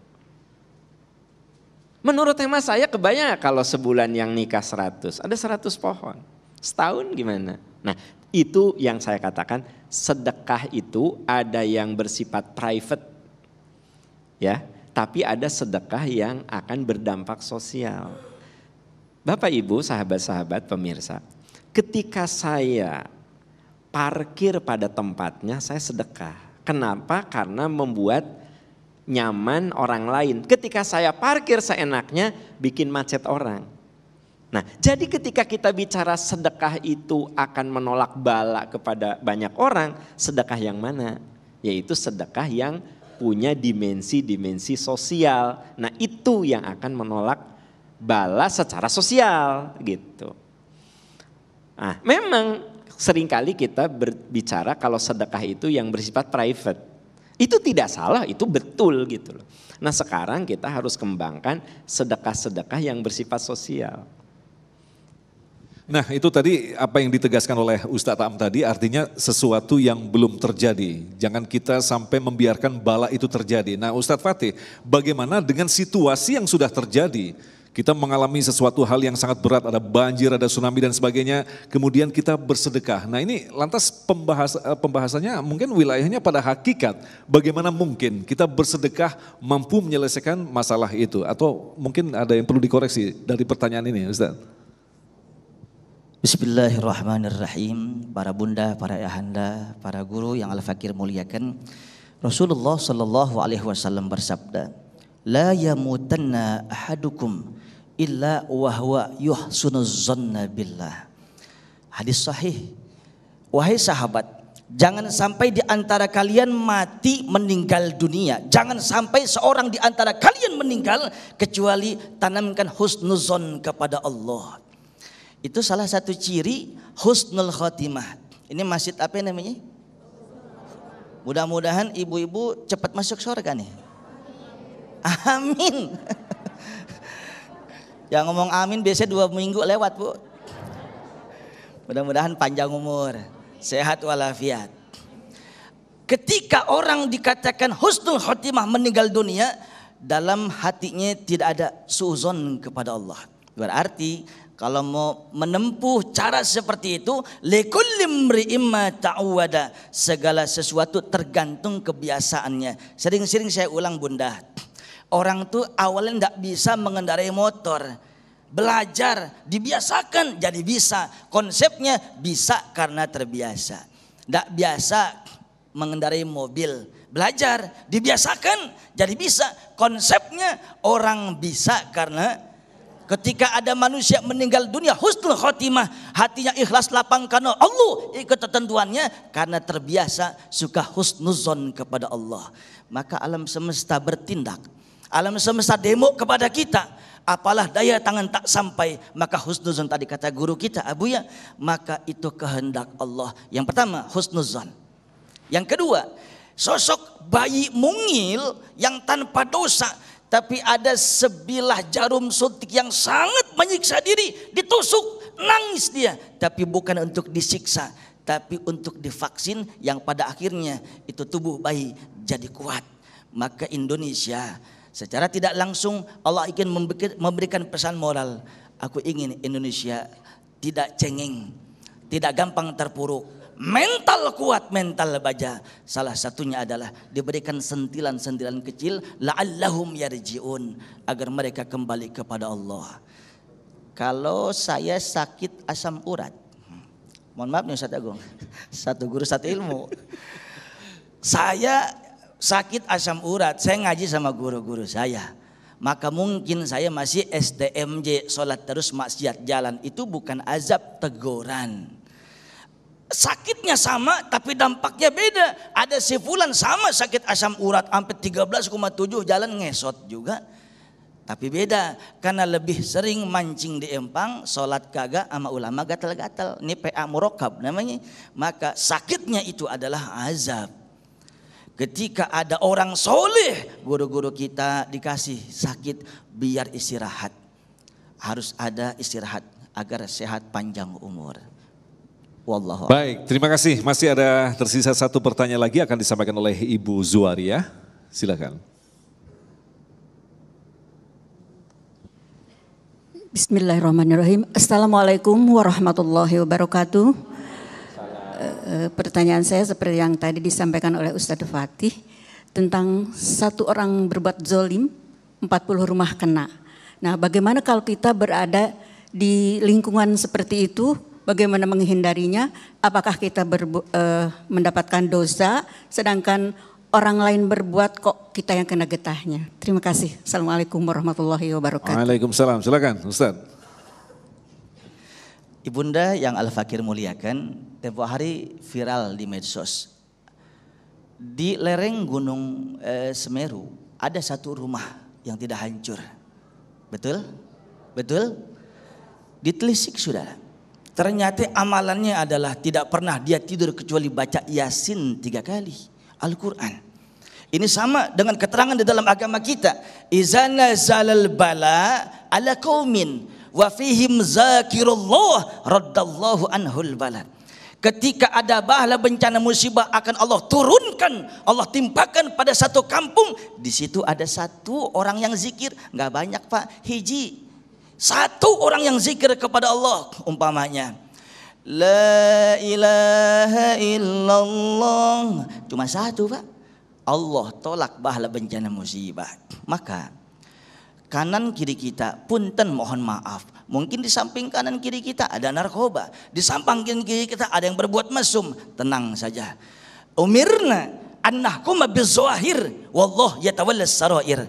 Menurut hemat saya kebayang kalau sebulan yang nikah 100, ada 100 pohon. Setahun gimana? Nah itu yang saya katakan sedekah itu ada yang bersifat private. Ya, tapi ada sedekah yang akan berdampak sosial. Bapak Ibu, sahabat-sahabat pemirsa, ketika saya parkir pada tempatnya saya sedekah. Kenapa? Karena membuat nyaman orang lain. Ketika saya parkir seenaknya bikin macet orang. Nah, jadi ketika kita bicara sedekah itu akan menolak bala kepada banyak orang, sedekah yang mana? Yaitu sedekah yang punya dimensi-dimensi sosial. Nah, itu yang akan menolak bala secara sosial gitu. Nah, memang seringkali kita berbicara kalau sedekah itu yang bersifat private. Itu tidak salah, itu betul gitu loh. Nah, sekarang kita harus kembangkan sedekah-sedekah yang bersifat sosial. Nah, itu tadi apa yang ditegaskan oleh Ustadz Am tadi, artinya sesuatu yang belum terjadi. Jangan kita sampai membiarkan bala itu terjadi. Nah, Ustadz Fatih, bagaimana dengan situasi yang sudah terjadi? Kita mengalami sesuatu hal yang sangat berat, ada banjir, ada tsunami dan sebagainya, kemudian kita bersedekah. Nah, ini lantas pembahasannya mungkin wilayahnya pada hakikat. Bagaimana mungkin kita bersedekah mampu menyelesaikan masalah itu? Atau mungkin ada yang perlu dikoreksi dari pertanyaan ini, Ustadz? Bismillahirrahmanirrahim. Para bunda, para ayahanda, para guru yang Al-Fakir muliakan. Rasulullah sallallahu alaihi wasallam bersabda, "La yamutanna ahadukum illa wa huwa yuhsinuz zanna billah." Hadis sahih. Wahai sahabat, jangan sampai di antara kalian mati meninggal dunia. Jangan sampai seorang di antara kalian meninggal kecuali tanamkan husnuzon kepada Allah. Itu salah satu ciri husnul khotimah. Ini masjid apa namanya? Mudah-mudahan ibu-ibu cepat masuk surga nih. Amin. Yang ngomong amin biasanya 2 minggu lewat, Bu. Mudah-mudahan panjang umur, sehat walafiat. Ketika orang dikatakan husnul khotimah meninggal dunia, dalam hatinya tidak ada suuzon kepada Allah. Berarti kalau mau menempuh cara seperti itu, likulli imri'in ma ta'awwada, segala sesuatu tergantung kebiasaannya. Sering-sering saya ulang, Bunda. Orang tuh awalnya tidak bisa mengendarai motor. Belajar, dibiasakan jadi bisa. Konsepnya bisa karena terbiasa. Tidak biasa mengendarai mobil. Belajar, dibiasakan jadi bisa. Konsepnya orang bisa karena ketika ada manusia meninggal dunia husnul khotimah, hatinya ikhlas lapang karena Allah, ikut ketentuannya karena terbiasa suka husnuzon kepada Allah. Maka alam semesta bertindak, alam semesta demo kepada kita. Apalah daya tangan tak sampai, maka husnuzon tadi kata guru kita Abuya, maka itu kehendak Allah. Yang pertama husnuzon. Yang kedua, sosok bayi mungil yang tanpa dosa, tapi ada sebilah jarum suntik yang sangat menyiksa diri, ditusuk, nangis dia. Tapi bukan untuk disiksa, tapi untuk divaksin yang pada akhirnya itu tubuh bayi jadi kuat. Maka Indonesia secara tidak langsung Allah ingin memberikan pesan moral. Aku ingin Indonesia tidak cengeng, tidak gampang terpuruk. Mental kuat, mental baja. Salah satunya adalah diberikan sentilan-sentilan kecil la'allahum yarji'un, agar mereka kembali kepada Allah. Kalau saya sakit asam urat, mohon maaf nih Ustaz Agung, satu guru satu ilmu. Saya sakit asam urat, saya ngaji sama guru-guru saya. Maka mungkin saya masih STMJ, sholat terus maksiat jalan. Itu bukan azab, teguran. Sakitnya sama tapi dampaknya beda. Ada si fulan sama sakit asam urat sampai 13,7 jalan ngesot juga. Tapi beda karena lebih sering mancing di empang, sholat kagak, sama ulama gatal-gatal. Ini PA murokab namanya. Maka sakitnya itu adalah azab. Ketika ada orang soleh, guru-guru kita dikasih sakit biar istirahat. Harus ada istirahat agar sehat panjang umur. Wallahu. Baik, terima kasih. Masih ada tersisa satu pertanyaan lagi akan disampaikan oleh Ibu Zuwaria. Silakan. Bismillahirrahmanirrahim. Assalamualaikum warahmatullahi wabarakatuh. Pertanyaan saya seperti yang tadi disampaikan oleh Ustadz Fatih tentang satu orang berbuat zolim, 40 rumah kena. Nah, bagaimana kalau kita berada di lingkungan seperti itu? Bagaimana menghindarinya? Apakah kita mendapatkan dosa, sedangkan orang lain berbuat kok kita yang kena getahnya? Terima kasih. Assalamualaikum warahmatullahi wabarakatuh. Waalaikumsalam. Silakan, Ustaz. Ibunda yang Al-Fakir muliakan, tempo hari viral di medsos. Di lereng Gunung Semeru ada satu rumah yang tidak hancur. Betul? Betul? Ditelisik saudara. Ternyata amalannya adalah tidak pernah dia tidur kecuali baca Yasin 3 kali. Al-Quran. Ini sama dengan keterangan di dalam agama kita. Iza nazalal bala ala qaumin wa fihim zakirullah raddallahu anhul bala. Ketika ada bahaya bencana musibah akan Allah turunkan, Allah timpakan pada satu kampung. Di situ ada satu orang yang zikir, nggak banyak Pak, hiji. Satu orang yang zikir kepada Allah, umpamanya La ilaha illallah, cuma satu Pak. Allah tolak bahaya bencana musibah. Maka kanan kiri kita, punten mohon maaf. Mungkin di samping kanan kiri kita ada narkoba, di samping kiri kita ada yang berbuat mesum. Tenang saja. Umirna an nahkuma bizahir wallah yatawallas sarair.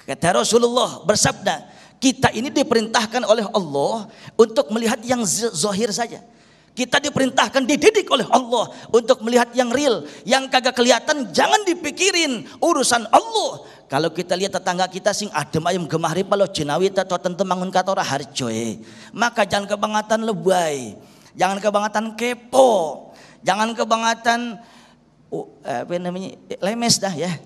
Kata Rasulullah bersabda, kita ini diperintahkan oleh Allah untuk melihat yang zahir saja. Kita diperintahkan, dididik oleh Allah untuk melihat yang real, yang kagak kelihatan jangan dipikirin, urusan Allah. Kalau kita lihat tetangga kita sing adem ayam gemahri palo jenawi atau tentu mangun katora harjoe, maka jangan kebangetan lebay, jangan kebangetan kepo, jangan kebangetan lemes dah ya.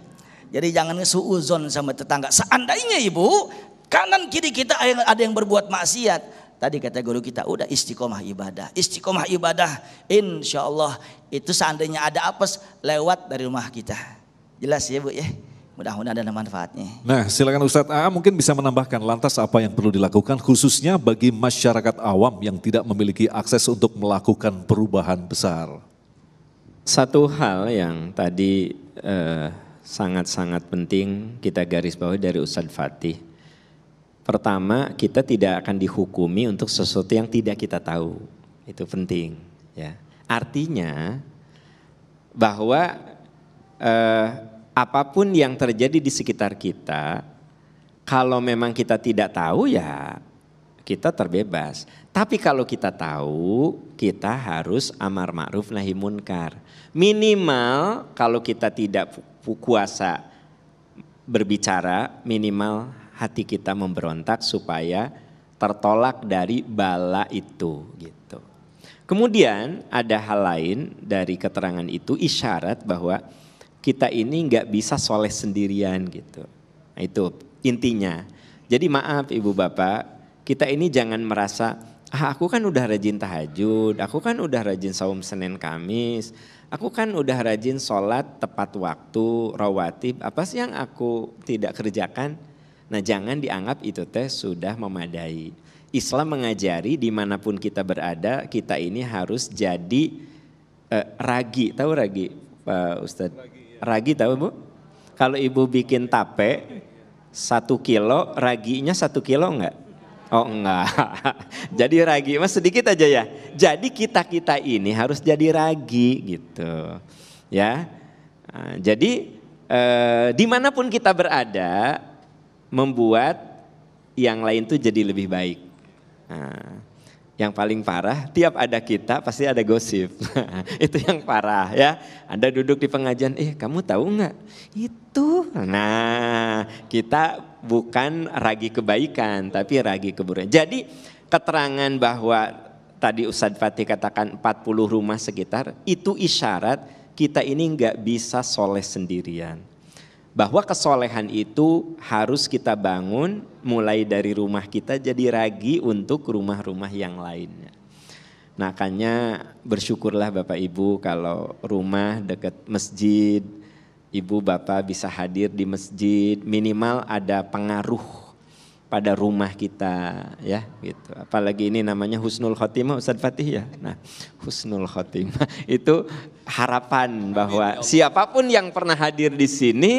Jadi jangan suuzon sama tetangga. Seandainya ibu kanan kiri kita ada yang berbuat maksiat, tadi kata guru kita udah istiqomah ibadah. Istiqomah ibadah insya Allah itu seandainya ada apes lewat dari rumah kita. Jelas ya Bu ya? Mudah-mudahan ada manfaatnya. Nah silakan Ustadz A mungkin bisa menambahkan lantas apa yang perlu dilakukan khususnya bagi masyarakat awam yang tidak memiliki akses untuk melakukan perubahan besar. Satu hal yang tadi sangat-sangat penting kita garis bawahi dari Ustadz Fatih. Pertama, kita tidak akan dihukumi untuk sesuatu yang tidak kita tahu. Itu penting. Ya. Artinya bahwa apapun yang terjadi di sekitar kita, kalau memang kita tidak tahu ya kita terbebas. Tapi kalau kita tahu, kita harus amar ma'ruf nahi munkar. Minimal kalau kita tidak kuasa berbicara, minimal hati kita memberontak supaya tertolak dari bala itu gitu. Kemudian ada hal lain dari keterangan itu, isyarat bahwa kita ini nggak bisa soleh sendirian gitu. Nah, itu intinya. Jadi maaf ibu bapak, kita ini jangan merasa aku kan udah rajin tahajud, aku kan udah rajin saum Senin Kamis, aku kan udah rajin sholat tepat waktu, rawatib, apa sih yang aku tidak kerjakan? Nah jangan dianggap itu teh sudah memadai. Islam mengajari dimanapun kita berada, kita ini harus jadi ragi. Tahu ragi Pak Ustadz? Ragi tahu Bu? Kalau ibu bikin tape 1 kilo, raginya 1 kilo enggak? Oh enggak. Jadi ragi mas sedikit aja ya. Jadi kita ini harus jadi ragi gitu. Ya. Nah, jadi dimanapun kita berada, membuat yang lain tuh jadi lebih baik. Nah, yang paling parah tiap ada kita pasti ada gosip. Itu yang parah ya. Anda duduk di pengajian, kamu tahu nggak? Itu. Nah kita bukan ragi kebaikan tapi ragi keburukan. Jadi keterangan bahwa tadi Ustadz Fatih katakan 40 rumah sekitar itu isyarat kita ini nggak bisa soleh sendirian. Bahwa kesolehan itu harus kita bangun mulai dari rumah kita jadi ragi untuk rumah-rumah yang lainnya. Makanya bersyukurlah Bapak Ibu kalau rumah dekat masjid, Ibu Bapak bisa hadir di masjid, minimal ada pengaruh pada rumah kita ya gitu. Apalagi ini namanya husnul khotimah Ustadz Fatih ya. Nah husnul khotimah itu harapan bahwa siapapun yang pernah hadir di sini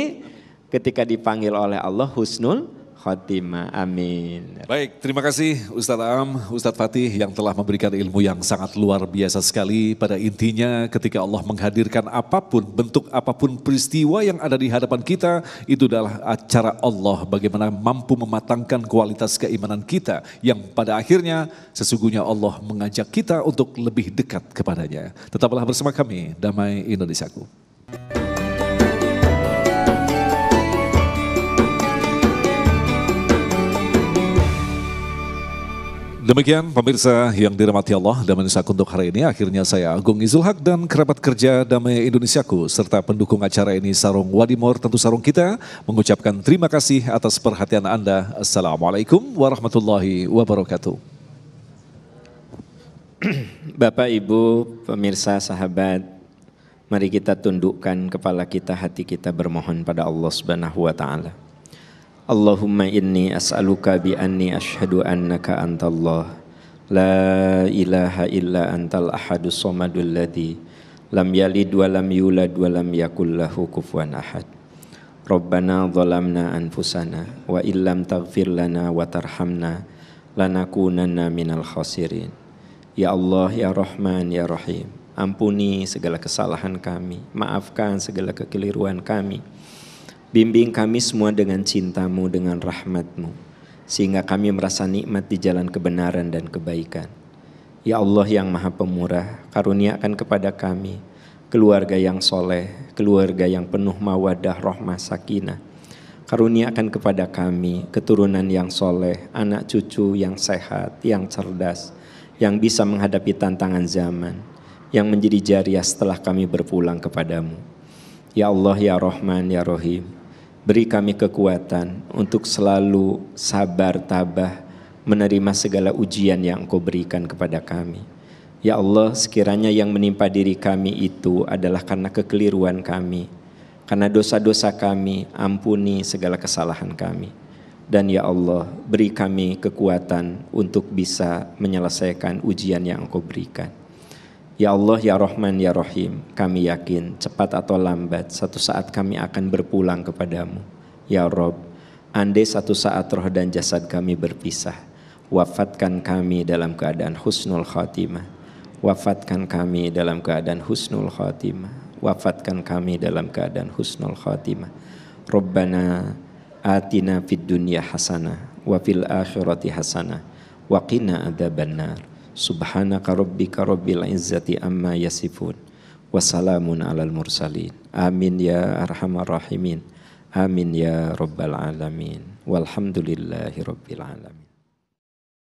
ketika dipanggil oleh Allah husnul khotimah. Amin. Baik, terima kasih Ustadz Am, Ustadz Fatih yang telah memberikan ilmu yang sangat luar biasa sekali. Pada intinya ketika Allah menghadirkan apapun, bentuk apapun peristiwa yang ada di hadapan kita, itu adalah acara Allah bagaimana mampu mematangkan kualitas keimanan kita yang pada akhirnya sesungguhnya Allah mengajak kita untuk lebih dekat kepadanya. Tetaplah bersama kami, Damai Indonesiaku. Demikian pemirsa yang dirahmati Allah, Damai Indonesiaku untuk hari ini. Akhirnya saya Agung Izul Haq dan kerabat kerja Damai Indonesiaku serta pendukung acara ini Sarung Wadimor, tentu sarung kita, mengucapkan terima kasih atas perhatian Anda. Assalamualaikum warahmatullahi wabarakatuh. Bapak, Ibu, pemirsa, sahabat, mari kita tundukkan kepala kita, hati kita bermohon pada Allah Subhanahu wa taala. Allahumma inni as'aluka bi anni ashhadu annaka antallah la ilaha illa antal ahadus somadul ladzi lam yalid wa lam yulad wa lam yakul lahu kufuwan ahad. Rabbana zalamna anfusana wa illam taghfir lana wa tarhamna lanakunanna minal khasirin. Ya Allah, ya Rahman, ya Rahim, ampuni segala kesalahan kami, maafkan segala kekeliruan kami. Bimbing kami semua dengan cintamu, dengan rahmatmu, sehingga kami merasa nikmat di jalan kebenaran dan kebaikan. Ya Allah yang maha pemurah, karuniakan kepada kami keluarga yang soleh, keluarga yang penuh mawadah, rahmah, sakinah. Karuniakan kepada kami keturunan yang soleh, anak cucu yang sehat, yang cerdas, yang bisa menghadapi tantangan zaman, yang menjadi jariah setelah kami berpulang kepadamu. Ya Allah, ya Rahman, ya Rahim, beri kami kekuatan untuk selalu sabar, tabah, menerima segala ujian yang Engkau berikan kepada kami. Ya Allah, sekiranya yang menimpa diri kami itu adalah karena kekeliruan kami, karena dosa-dosa kami, ampuni segala kesalahan kami. Dan ya Allah, beri kami kekuatan untuk bisa menyelesaikan ujian yang Engkau berikan. Ya Allah, ya Rahman, ya Rahim, kami yakin cepat atau lambat satu saat kami akan berpulang kepadamu. Ya Rob, andai satu saat roh dan jasad kami berpisah, wafatkan kami dalam keadaan husnul khatimah. Wafatkan kami dalam keadaan husnul khatimah. Wafatkan kami dalam keadaan husnul khatimah. Rabbana atina fid dunya hasanah wa fil akhirati hasanah wa qina adzabannar. Subhanaka rabbika rabbil izzati amma yasifun wa salamun alal mursalin. Amin ya arhamar rahimin. Amin ya rabbal alamin. Walhamdulillahi rabbil alamin.